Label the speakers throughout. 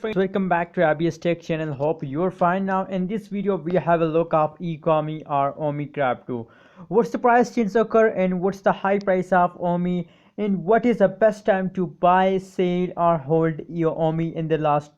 Speaker 1: friends, welcome back to ABS Tech channel. Hope you're fine. Now in this video we have a look of Ecomi or Omi crypto. What's the price change occur and what's the high price of Omi, and what is the best time to buy, sell or hold your Omi in the last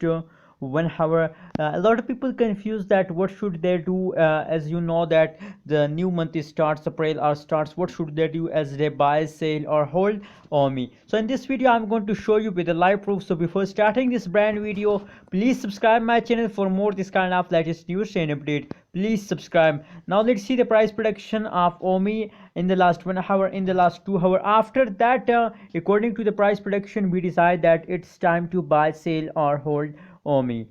Speaker 1: 1 hour. A lot of people confuse that what should they do, as you know that the new month starts April or starts. What should they do as they buy, sell or hold Omi? So in this video I'm going to show you with the live proof. So before starting this brand video, please subscribe my channel for more this kind of latest news and update. Please subscribe. Now let's see the price prediction of Omi in the last 1 hour, in the last 2 hour. After that, according to the price prediction, we decide that it's time to buy, sell or hold Omi.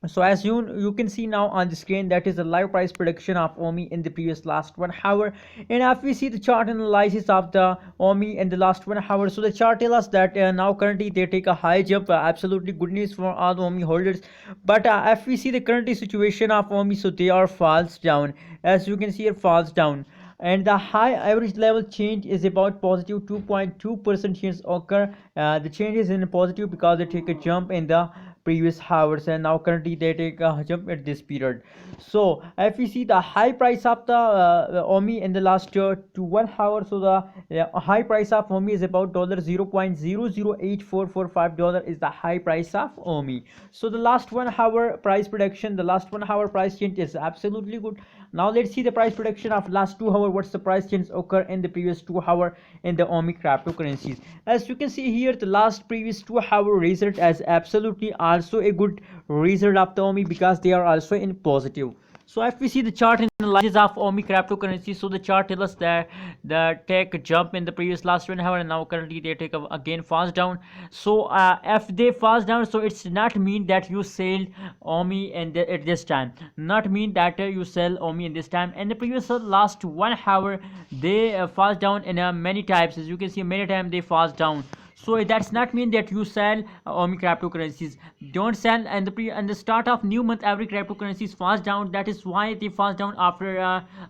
Speaker 1: So as you can see now on the screen, that is the live price prediction of Omi in the previous last 1 hour. And if we see the chart analysis of the Omi in the last 1 hour, so the chart tells us that now currently they take a high jump. Absolutely good news for all the Omi holders. But if we see the current situation of Omi, so they are falls down. As you can see, it falls down, and the high average level change is about positive 2.2% change occur. The change is in positive because they take a jump in the previous hours, and now currently they take a jump at this period. So if we see the high price of the Omi in the last to 1 hour, so the high price of Omi is about $0.008445 is the high price of Omi. So the last 1 hour price prediction, the last 1 hour price change is absolutely good. Now let's see the price prediction of last 2 hour. What's the price change occur in the previous 2 hour in the Omi cryptocurrencies? As you can see here, the last previous 2 hour result as absolutely also a good result of the Omi because they are also in positive. So if we see the chart analysis of Omi cryptocurrency, so the chart tells us that the take a jump in the previous last 1 hour, and now currently they take again falls down. So if they falls down, so it's not mean that you sell Omi at this time, not mean that you sell Omi in this time. And the previous last 1 hour they falls down in many types. As you can see, many times they falls down. So that's not mean that you sell Omi cryptocurrencies. Don't sell and the start of new month every cryptocurrencies falls down. That is why they falls down after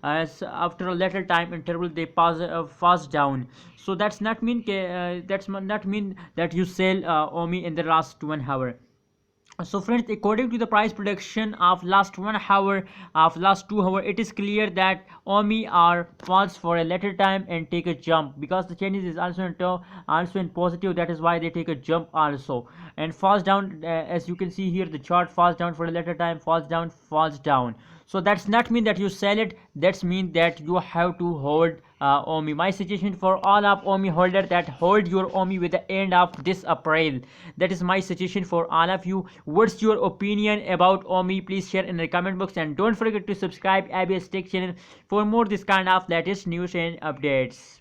Speaker 1: after a later time interval they falls down. So that's not mean that you sell Omi in the last 1 hour. So friends, according to the price prediction of last 1 hour, of last 2 hour, it is clear that Omi are falls for a later time and take a jump because the changes is also in positive. That is why they take a jump also and falls down. As you can see here, the chart falls down for a later time, falls down, falls down. So that's not mean that you sell it. That's mean that you have to hold Omi. My suggestion for all of Omi holder, that hold your Omi with the end of this April. That is my suggestion for all of you. What's your opinion about Omi? Please share in the comment box, and don't forget to subscribe ABS Tech channel for more this kind of latest news and updates.